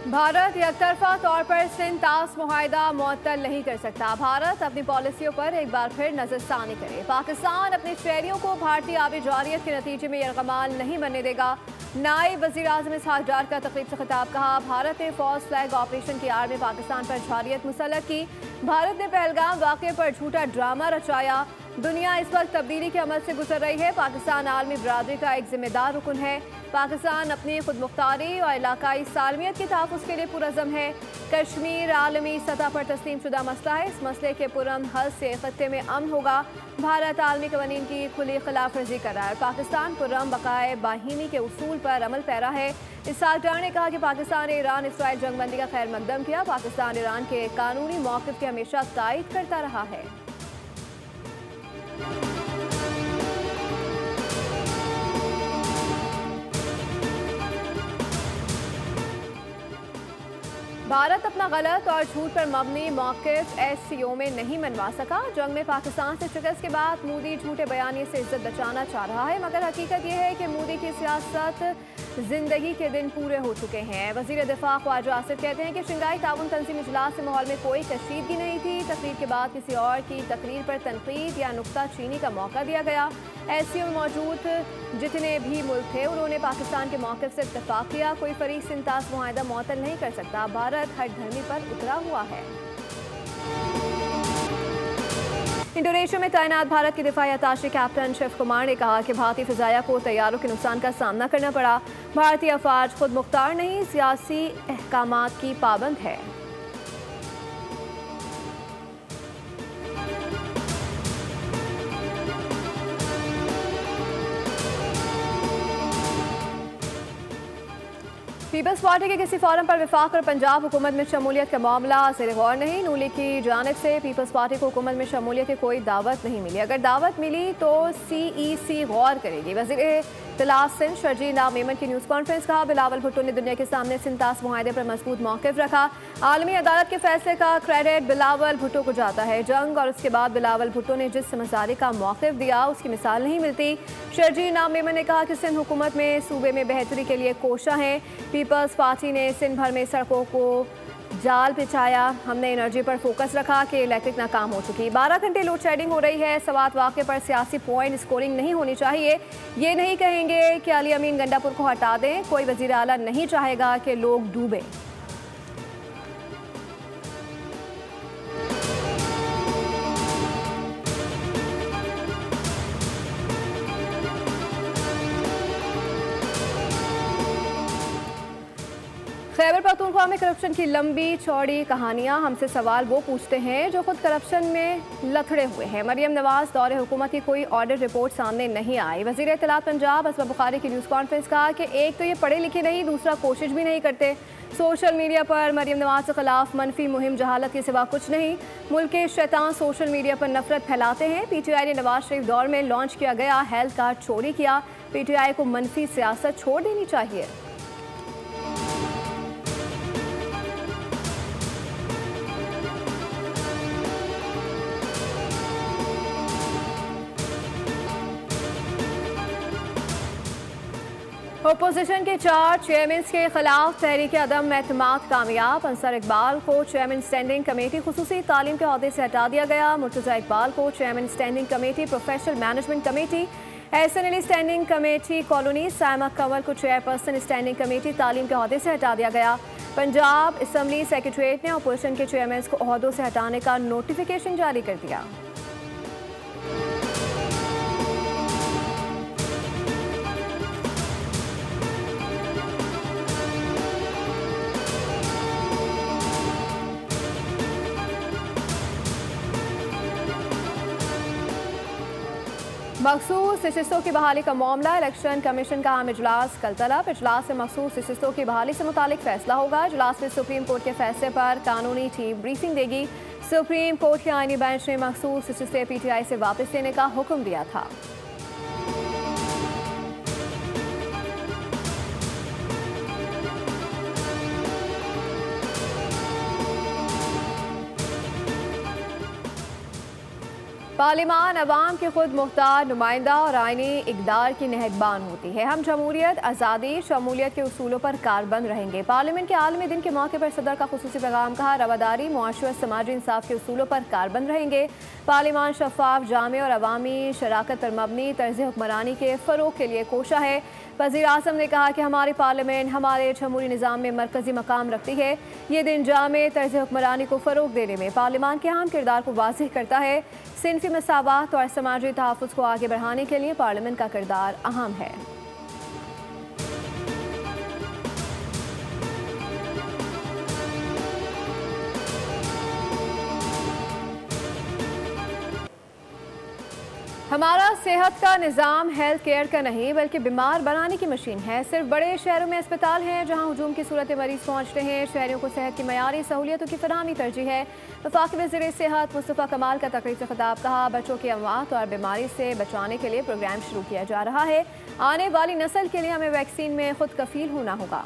भारत एकतरफा तौर पर सिंध ताश मुआहदा मुअत्तल नहीं कर सकता। भारत अपनी पॉलिसियों पर एक बार फिर नजरसानी करे। पाकिस्तान अपने शहरियों को भारतीय आबी जारियत के नतीजे में यरगमाल नहीं बनने देगा। नायब वज़ीर आज़म इसहाक डार का तकरीब से खिताब। कहा, भारत ने फौज फ्लैग ऑपरेशन की आड़ में पाकिस्तान पर जारियत मुसल्लत की। भारत ने पहलगाम वाक़े पर झूठा ड्रामा रचाया। दुनिया इस वक्त तब्दीली के अमल से गुजर रही है। पाकिस्तान आलमी बरादरी का एक जिम्मेदार रुकन है। पाकिस्तान अपनी खुद मुख्तारी और इलाकाई सालमियत के तहफ़्फ़ुज़ के लिए पुरज़म है। कश्मीर आलमी सतह पर तस्लीम शुदा मसला है। इस मसले के पुरअमन हल से ख़त्ते में अमन होगा। भारत आलमी कवानीन की खुली खिलाफ वर्जी कर रहा है। पाकिस्तान पुरअमन बकाए बाहिनी के उसूल पर अमल पैरा है। इसहाक डार ने कहा कि पाकिस्तान ने ईरान इसराइल जंगबंदी का खैर मकदम किया। पाकिस्तान ईरान के कानूनी मौक़िफ़ के हमेशा तायद करता रहा है। भारत अपना गलत और झूठ पर मबनी मौक़िफ़ SCO में नहीं मनवा सका। जंग में पाकिस्तान से शिकस्त के बाद मोदी झूठे बयानी से इज्जत बचाना चाह रहा है, मगर हकीकत यह है कि मोदी की सियासत जिंदगी के दिन पूरे हो चुके हैं। वज़ीर दिफा ख्वाजा आसिफ कहते हैं कि शंघाई ताउन तंजीम इजलास के माहौल में कोई कशीदगी नहीं थी। तकरीर के बाद किसी और की तकरीर पर तनकीद या नुक्ता चीनी का मौका दिया गया। SCO में मौजूद जितने भी मुल्क थे उन्होंने पाकिस्तान के मौक़िफ़ से इत्तफ़ाक़ किया। कोई फ़रीक़ सिंध ताश मुआहदा मुअत्तल नहीं कर सकता। भारत हर धर्मी पर उतरा हुआ है। इंडोनेशिया में तैनात भारत के दिफाई अताशे कैप्टन शिव कुमार ने कहा कि भारतीय फ़िज़ाया को तैयारों के नुकसान का सामना करना पड़ा। भारतीय अफ़वाज खुद मुख्तार नहीं, सियासी अहकामात की पाबंद है। पीपल्स पार्टी के किसी फोरम पर वफाक और पंजाब हुकूमत में शमूलियत का मामला ज़ेर गौर नहीं। नून लीग की जानिब से पीपल्स पार्टी को हुकूमत में शमूलियत की कोई दावत नहीं मिली। अगर दावत मिली तो CEC गौर करेगी। वज़ीर इत्तलात सिंध शर्जील नाम मेमन की न्यूज़ कॉन्फ्रेंस। कहा, बिलावल भुट्टो ने दुनिया के सामने सिंध ताश मुआहदे पर मजबूत मौक़िफ़ रखा। आलमी अदालत के फैसले का क्रेडिट बिलावल भुट्टो को जाता है। जंग और उसके बाद बिलावल भुट्टो ने जिस समझदारी का मौक़िफ़ दिया उसकी मिसाल नहीं मिलती। शर्जील नाम मेमन ने कहा कि सिंध हुकूमत में सूबे में बेहतरी के लिए कोशा है। पीपल्स पार्टी ने सिंध भर में सड़कों को जाल बिछाया। हमने एनर्जी पर फोकस रखा कि इलेक्ट्रिक नाकाम हो चुकी। 12 घंटे लोड शेडिंग हो रही है। सवात वाक़े पर सियासी पॉइंट स्कोरिंग नहीं होनी चाहिए। ये नहीं कहेंगे कि अली अमीन गंडापुर को हटा दें। कोई वज़ीर आला नहीं चाहेगा कि लोग डूबे। खैबर पख्तूनख्वा में करप्शन की लंबी चौड़ी कहानियां। हमसे सवाल वो पूछते हैं जो खुद करप्शन में लथड़े हुए हैं। मरियम नवाज दौरे हुकूमत की कोई ऑडिट रिपोर्ट सामने नहीं आई। वज़ीर इत्तलात पंजाब असमा बुखारी की न्यूज़ कॉन्फ्रेंस। कहा कि एक तो ये पढ़े लिखे नहीं, दूसरा कोशिश भी नहीं करते। सोशल मीडिया पर मरियम नवाज के खिलाफ मनफी मुहिम जहालत के सिवा कुछ नहीं। मुल्क के शैतान सोशल मीडिया पर नफरत फैलाते हैं। PTI ने नवाज शरीफ दौर में लॉन्च किया गया हेल्थ कार्ड चोरी किया। PTI को मनफी सियासत छोड़ देनी चाहिए। अपोजिशन के 4 चेयरमैन के खिलाफ तहरीक अदम एतमाद कामयाब। अंसर इकबाल को चेयरमैन स्टैंडिंग कमेटी खुसूसी तालीम के अहदे से हटा दिया गया। मुर्तज़ा इकबाल को chairman standing committee professional management committee Ehsan Ali standing committee colony. Saima Kanwal को चेयरपर्सन स्टैंडिंग कमेटी तालीम के अहदे से हटा दिया गया। पंजाब असम्बली सेक्रेटरीट ने अपोजिशन के चेयरमैन को अहदों से हटाने का नोटिफिकेशन जारी कर दिया। मखसूस नशिस्तों की बहाली का मामला। इलेक्शन कमीशन का आम इजलास कल तलब। इजलास में मखसूस नशिस्तों की बहाली से मुतालिक फैसला होगा। इजलास में सुप्रीम कोर्ट के फैसले पर कानूनी टीम ब्रीफिंग देगी। सुप्रीम कोर्ट के आईनी बेंच ने मखसूस नशिस्तें PTI से वापस लेने का हुक्म दिया था। पार्लिमान अवाम के खुद मुख्तार नुमाइंदा और आईनी इक़दार की नहगबान होती है। हम जमहूरियत, आज़ादी, शमूलियत के उसूलों पर कारबंद रहेंगे। पार्लियामेंट के आलमी दिन के मौके पर सदर का खुसूसी पैगाम कहा, रवादारी, मुआशरत, समाजी इंसाफ के उसूलों पर कारबंद रहेंगे। पार्लिमान शफाफ, जामे और अवामी शराकत पर मबनी तर्ज हुक्मरानी के फ़रोग़ के लिए कोशा है। वज़ीर आज़म ने कहा कि हमारी पार्लियामेंट हमारे जमहूरी निज़ाम में मरकज़ी मकाम रखती है। ये दिन जामे तर्ज हुक्मरानी को फ़रोग़ देने में पार्लियामान के अहम किरदार को वाज़ेह करता है। सिनफ़ी मसावात और समाजी तहफ़्फ़ुज़ को आगे बढ़ाने के लिए पार्लियामेंट का किरदार अहम है। हमारा सेहत का निज़ाम हेल्थ केयर का नहीं बल्कि बीमार बनाने की मशीन है। सिर्फ बड़े शहरों में अस्पताल हैं जहां हुजूम की सूरत मरीज पहुंचते हैं। शहरियों को सेहत की मयारी सहूलियतों की फराहमी तरजीह है। वफाकी वज़ीर सेहत मुस्तफ़ा कमाल का तकरीर से खिताब कहा, बच्चों की अमवात और बीमारी से बचाने के लिए प्रोग्राम शुरू किया जा रहा है। आने वाली नस्ल के लिए हमें वैक्सीन में खुद कफील होना होगा।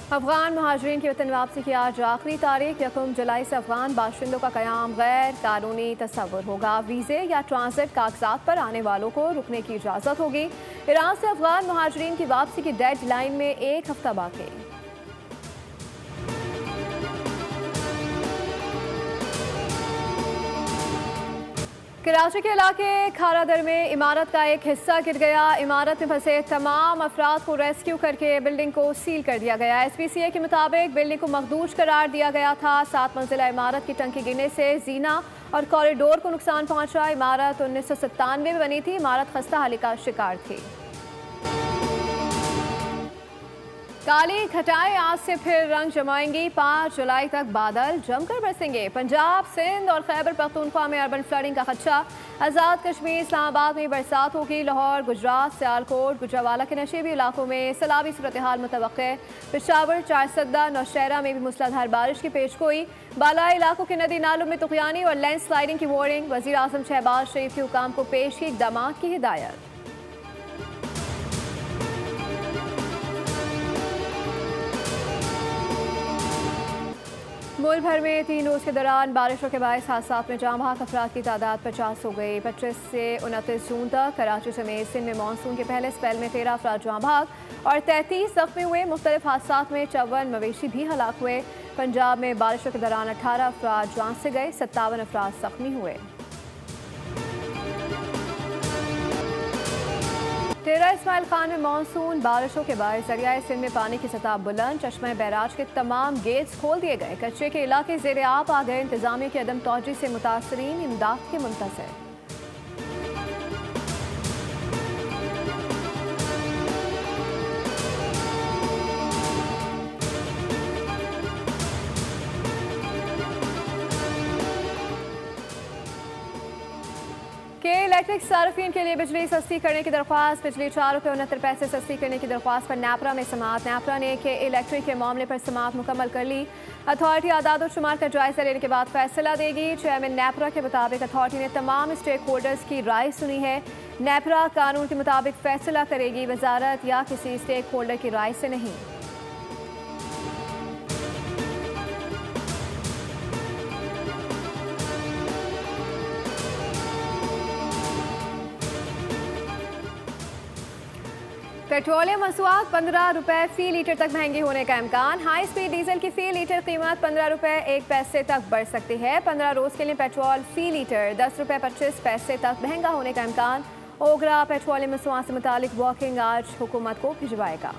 अफगान महाजरीन की वतन वापसी की आज आखिरी तारीख 1 जुलाई से अफगान बाशिंदों का क़याम गैर कानूनी तस्वुर होगा। वीज़े या ट्रांजिट कागजात पर आने वालों को रुकने की इजाज़त होगी। ईरान से अफगान महाजरीन की वापसी की डेड लाइन में 1 हफ्ता बाकी। कराची के इलाके खारादर में इमारत का एक हिस्सा गिर गया। इमारत में फंसे तमाम अफराद को रेस्क्यू करके बिल्डिंग को सील कर दिया गया। SPCA के मुताबिक बिल्डिंग को मखदूश करार दिया गया था। 7 मंजिला इमारत की टंकी गिरने से जीना और कॉरिडोर को नुकसान पहुंचा। इमारत 1997 में बनी थी। इमारत खस्ता हाली का शिकार थी। काली घटाएं आज से फिर रंग जमाएंगी। 5 जुलाई तक बादल जमकर बरसेंगे। पंजाब, सिंध और खैबर पख्तूनख्वा में अर्बन फ्लडिंग का खदशा। आज़ाद कश्मीर, इस्लामाबाद में बरसात होगी। लाहौर, गुजरात, सियालकोट, गुजरावाला के नशीबी इलाकों में सैलाबी सूरत हाल मुतवक्के। पेशावर, चारसद्दा, नौशहरा में भी मूसलाधार बारिश की पेशगोई। बालाई इलाकों के नदी नालों में तुग़यानी और लैंड स्लाइडिंग की वार्निंग। वज़ीर आज़म शहबाज शरीफ के हुकाम को पेश की इक़दाम की हिदायत। मुल्क भर में 3 रोज़ के दौरान बारिशों के बायस हादसात में जाँ बहक अफराद की तादाद 50 हो गई। 25 से 29 जून तक कराची समेत सिंध में मानसून के पहले स्पेल में 13 अफराद जाँ बहक और 33 ज़ख्मी हुए। मुख्तलिफ हादसात में 54 मवेशी भी हलाक हुए। पंजाब में बारिशों के दौरान 18 अफराद जान से गए, 57 अफराद ज़ख्मी हुए। टेरा इस्माइल खान में मानसून बारिशों के बाद दरियाए सिंध में पानी की सतह बुलंद। चश्मा बैराज के तमाम गेट्स खोल दिए गए। कचरे के इलाके ज़ेरे आब आ गए। इंतजामिया की अदम तौजी से मुतासरीन इमदाद के मुंतज़िर। इलेक्ट्रिक सार्फिन के लिए बिजली सस्ती करने की दरख्वास्त। बिजली 4 रुपये 69 पैसे सस्ती करने की दरख्वास्त पर नैपरा में समाअत। नैपरा ने के इलेक्ट्रिक के मामले पर समाअत मुकम्मल कर ली। अथॉरिटी आदाद और शुमार का जायजा लेने के बाद फैसला देगी। चेयरमैन नैपरा के मुताबिक अथॉरिटी ने तमाम स्टेक होल्डर्स की राय सुनी है। नैपरा कानून के मुताबिक फैसला करेगी, वजारत या किसी स्टेक होल्डर की राय से नहीं। पेट्रोलियम मसनूआत 15 रुपये फ़ी लीटर तक महंगी होने का इम्कान। हाई स्पीड डीजल की फ़ी लीटर कीमत 15 रुपये 1 पैसे तक बढ़ सकती है। 15 रोज़ के लिए पेट्रोल फ़ी लीटर 10 रुपये 25 पैसे तक महंगा होने का इम्कान। ओगरा पेट्रोलियम मसनूआत से मुतालिक वॉकिंग आज हुकूमत को भिजवाएगा।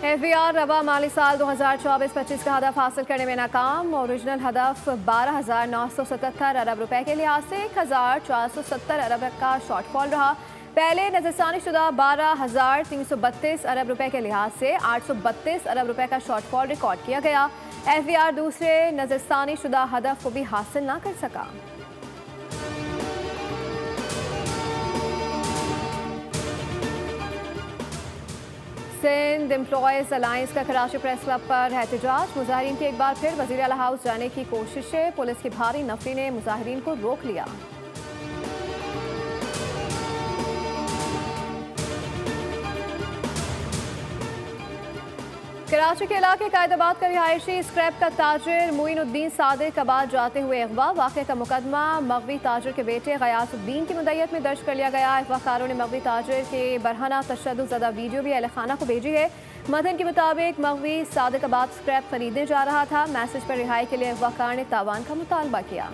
FBR रवा माली साल 2024-25 का हदफ हासिल करने में नाकाम। ओरिजिनल हदफ 12,977 अरब रुपए के लिहाज से 1,470 अरब का शॉर्टफॉल रहा। पहले नजरसानी शुदा 12,332 अरब रुपए के लिहाज से 832 अरब रुपए का शॉर्टफॉल रिकॉर्ड किया गया। FBR दूसरे नजरसानी शुदा हदफ को भी हासिल ना कर सका। सिंध एम्प्लॉयज़ अलायंस का कराची प्रेस क्लब पर एहतजाज। मुजाहिरीन की एक बार फिर वज़ीर आला हाउस जाने की कोशिशें। पुलिस की भारी नफरी ने मुजाहिरीन को रोक लिया। कराची के इलाके कायदाबाद का रिहायशी स्क्रैप का ताजिर मोइनुद्दीन सादिक आबाद जाते हुए अगवा। वाक़े का मुकदमा मगवी ताजिर के बेटे गयासुद्दीन की मुद्दत में दर्ज कर लिया गया। अगवाकारों ने मगवी ताजिर के बरहना तशद्दुद वीडियो भी अहल खाना को भेजी है। मतन के मुताबिक मगवी सादिक आबाद स्क्रैप खरीदने जा रहा था। मैसेज पर रिहाई के लिए अगवाकार ने तावान का मुतालबा किया।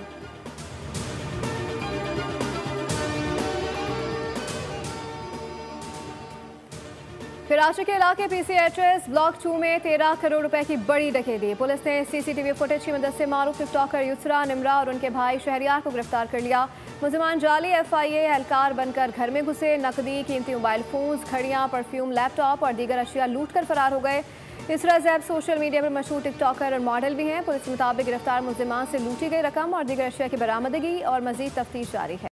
कराची के इलाके PCHS ब्लॉक 2 में 13 करोड़ रुपए की बड़ी डकैती। पुलिस ने CCTV फुटेज की मदद से मारूफ टिकटॉकर युसरा निमरा और उनके भाई शहरियार को गिरफ्तार कर लिया। मुलजिमान जाली FIA एहलकार बनकर घर में घुसे, नकदी, कीमती मोबाइल फोन्स, घड़ियां, परफ्यूम, लैपटॉप और दीगर अशिया लूट कर फरार हो गए। इसरा जैब सोशल मीडिया पर मशहूर टिकटॉकर और मॉडल भी हैं। पुलिस के मुताबिक गिरफ्तार मुलजिमान से लूटी गई रकम और दीगर अशिया की बरामदगी और मजीद तफ्तीश जारी है।